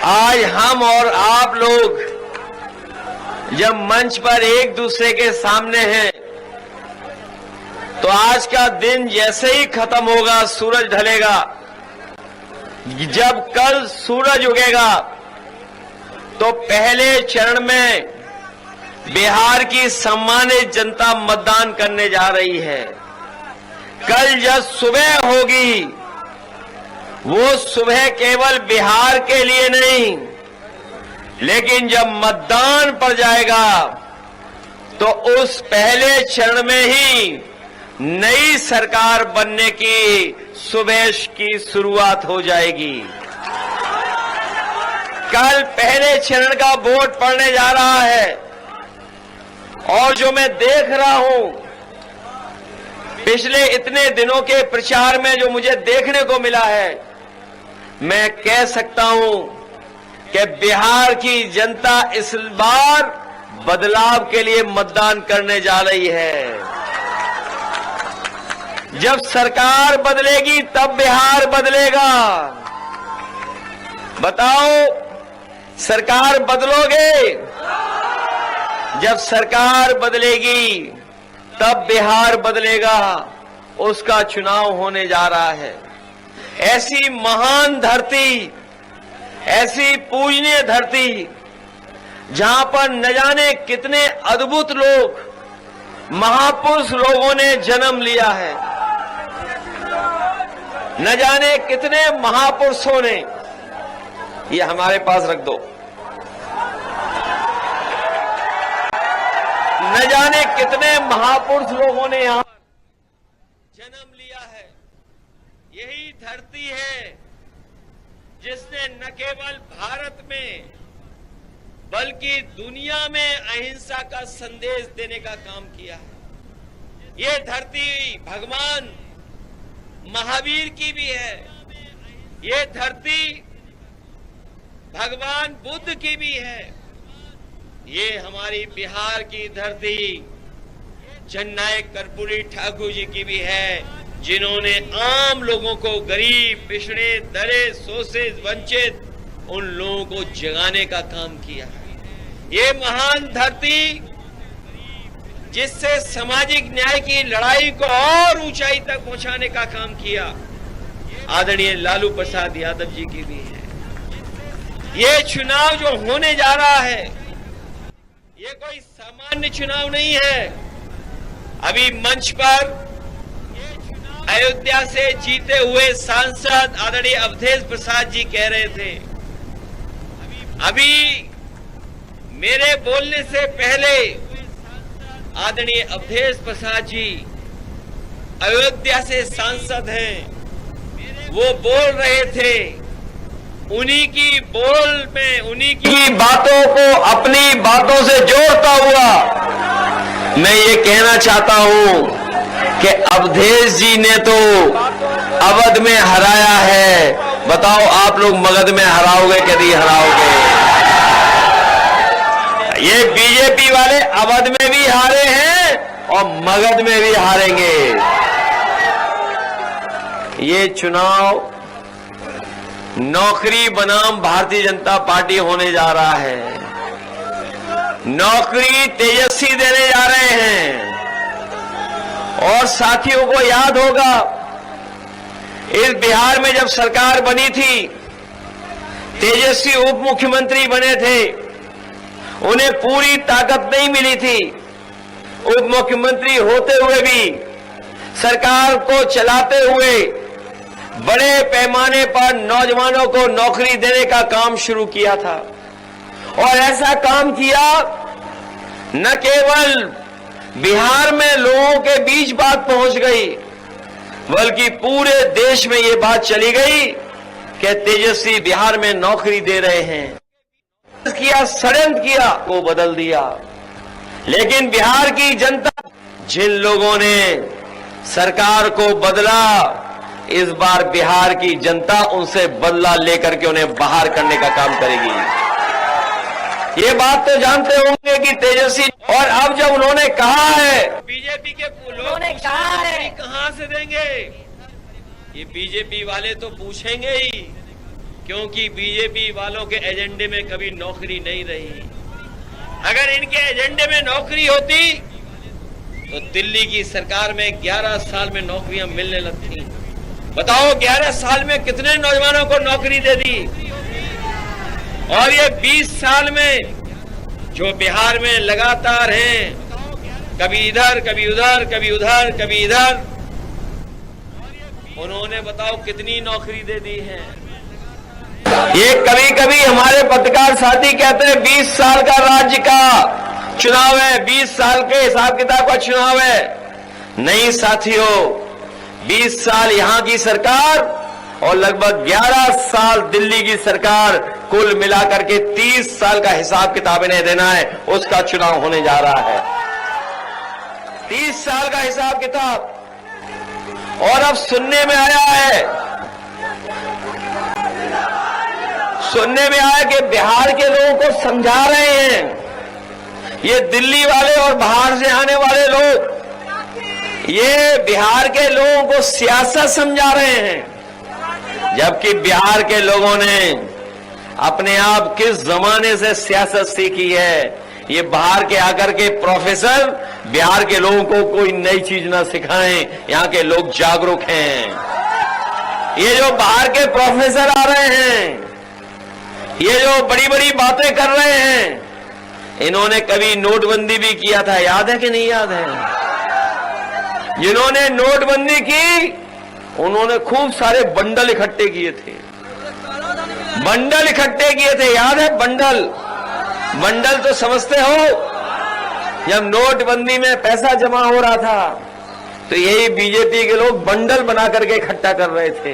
आज हम और आप लोग जब मंच पर एक दूसरे के सामने हैं तो आज का दिन जैसे ही खत्म होगा, सूरज ढलेगा, जब कल सूरज उगेगा तो पहले चरण में बिहार की सम्मानित जनता मतदान करने जा रही है। कल जब सुबह होगी वो सुबह केवल बिहार के लिए नहीं, लेकिन जब मतदान पड़ जाएगा तो उस पहले चरण में ही नई सरकार बनने की सुबह की शुरुआत हो जाएगी। कल पहले चरण का वोट पड़ने जा रहा है और जो मैं देख रहा हूं पिछले इतने दिनों के प्रचार में जो मुझे देखने को मिला है, मैं कह सकता हूं कि बिहार की जनता इस बार बदलाव के लिए मतदान करने जा रही है। जब सरकार बदलेगी तब बिहार बदलेगा। बताओ, सरकार बदलोगे? जब सरकार बदलेगी तब बिहार बदलेगा। उसका चुनाव होने जा रहा है। ऐसी महान धरती, ऐसी पूजनीय धरती, जहां पर न जाने कितने अद्भुत लोग, महापुरुष लोगों ने जन्म लिया है, न जाने कितने महापुरुषों ने, ये हमारे पास रख दो, न जाने कितने महापुरुष लोगों ने यहां जन्म लिया है। यही धरती है जिसने न केवल भारत में बल्कि दुनिया में अहिंसा का संदेश देने का काम किया है। ये धरती भगवान महावीर की भी है। ये धरती भगवान बुद्ध की भी है। ये हमारी बिहार की धरती जननायक कर्पूरी ठाकुर जी की भी है, जिन्होंने आम लोगों को, गरीब, पिछड़े, दलित, शोषित, वंचित, उन लोगों को जगाने का काम किया है। ये महान धरती जिससे सामाजिक न्याय की लड़ाई को और ऊंचाई तक पहुंचाने का काम किया, आदरणीय लालू प्रसाद यादव जी की भी है। ये चुनाव जो होने जा रहा है, ये कोई सामान्य चुनाव नहीं है। अभी मंच पर अयोध्या से जीते हुए सांसद आदरणीय अवधेश प्रसाद जी कह रहे थे, अभी मेरे बोलने से पहले आदरणीय अवधेश प्रसाद जी अयोध्या से सांसद हैं, वो बोल रहे थे, उन्हीं की बोल में, उन्हीं की बातों को अपनी बातों से जोड़ता हुआ मैं ये कहना चाहता हूं कि अवधेश जी ने तो अवध में हराया है। बताओ, आप लोग मगध में हराओगे कि नहीं हराओगे? ये बीजेपी वाले अवध में भी हारे हैं और मगध में भी हारेंगे। ये चुनाव नौकरी बनाम भारतीय जनता पार्टी होने जा रहा है। नौकरी तेजस्वी देने जा रहे हैं। और साथियों को याद होगा, इस बिहार में जब सरकार बनी थी, तेजस्वी उप मुख्यमंत्री बने थे, उन्हें पूरी ताकत नहीं मिली थी। उप मुख्यमंत्री होते हुए भी सरकार को चलाते हुए बड़े पैमाने पर नौजवानों को नौकरी देने का काम शुरू किया था। और ऐसा काम किया, न केवल बिहार में लोगों के बीच बात पहुंच गई, बल्कि पूरे देश में ये बात चली गई कि तेजस्वी बिहार में नौकरी दे रहे हैं। किया, षड्यंत्र किया, वो बदल दिया। लेकिन बिहार की जनता, जिन लोगों ने सरकार को बदला, इस बार बिहार की जनता उनसे बदला लेकर के उन्हें बाहर करने का काम करेगी। ये बात तो जानते होंगे कि तेजस्वी, और अब जब उन्होंने कहा है, बीजेपी के लोगों ने कहा है, कहां से देंगे? ये बीजेपी वाले तो पूछेंगे ही क्योंकि बीजेपी वालों के एजेंडे में कभी नौकरी नहीं रही। अगर इनके एजेंडे में नौकरी होती तो दिल्ली की सरकार में 11 साल में नौकरियां मिलने लगती। बताओ 11 साल में कितने नौजवानों को नौकरी दे दी। और ये 20 साल में जो बिहार में लगातार हैं, कभी इधर कभी उधर, कभी उधर कभी इधर, उन्होंने बताओ कितनी नौकरी दे दी है। ये कभी कभी हमारे पत्रकार साथी कहते हैं 20 साल का राज्य का चुनाव है, 20 साल के हिसाब किताब का चुनाव है। नहीं साथियों, 20 साल यहां की सरकार और लगभग 11 साल दिल्ली की सरकार, कुल मिलाकर के 30 साल का हिसाब किताब इन्हें देना है, उसका चुनाव होने जा रहा है। 30 साल का हिसाब किताब। और अब सुनने में आया कि बिहार के लोगों को समझा रहे हैं, ये दिल्ली वाले और बाहर से आने वाले लोग, ये बिहार के लोगों को सियासत समझा रहे हैं। जबकि बिहार के लोगों ने अपने आप किस जमाने से सियासत सीखी है। ये बाहर के आकर के प्रोफेसर बिहार के लोगों को कोई नई चीज ना सिखाएं, यहां के लोग जागरूक हैं। ये जो बाहर के प्रोफेसर आ रहे हैं, ये जो बड़ी बड़ी बातें कर रहे हैं, इन्होंने कभी नोटबंदी भी किया था, याद है कि नहीं याद है? जिन्होंने नोटबंदी की, उन्होंने खूब सारे बंडल इकट्ठे किए थे, याद है? बंडल तो समझते हो, जब नोटबंदी में पैसा जमा हो रहा था तो यही बीजेपी के लोग बंडल बना करके इकट्ठा कर रहे थे।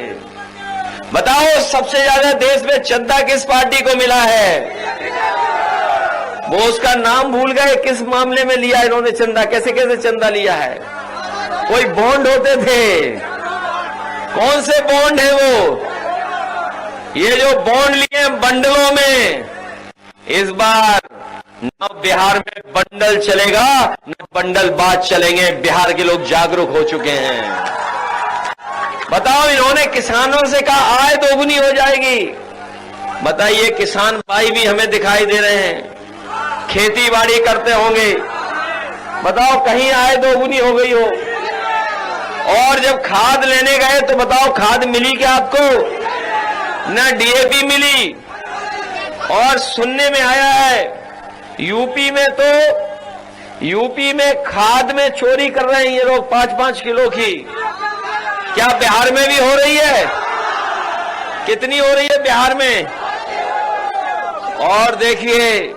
बताओ सबसे ज्यादा देश में चंदा किस पार्टी को मिला है? वो उसका नाम भूल गए, किस मामले में लिया इन्होंने चंदा, कैसे कैसे चंदा लिया है? कोई बॉन्ड होते थे, कौन से बॉन्ड है वो? ये जो बॉन्ड लिए बंडलों में, इस बार न बिहार में बंडल चलेगा न बंडल बात चलेंगे। बिहार के लोग जागरूक हो चुके हैं। बताओ, इन्होंने किसानों से कहा आय दोगुनी हो जाएगी। बताइए, किसान भाई भी हमें दिखाई दे रहे हैं, खेती बाड़ी करते होंगे। बताओ कहीं आय दोगुनी हो गई हो। और जब खाद लेने गए तो बताओ खाद मिली क्या आपको? न डीएपी मिली। और सुनने में आया है यूपी में खाद में चोरी कर रहे हैं ये लोग 5-5 किलो की। क्या बिहार में भी हो रही है? कितनी हो रही है बिहार में? और देखिए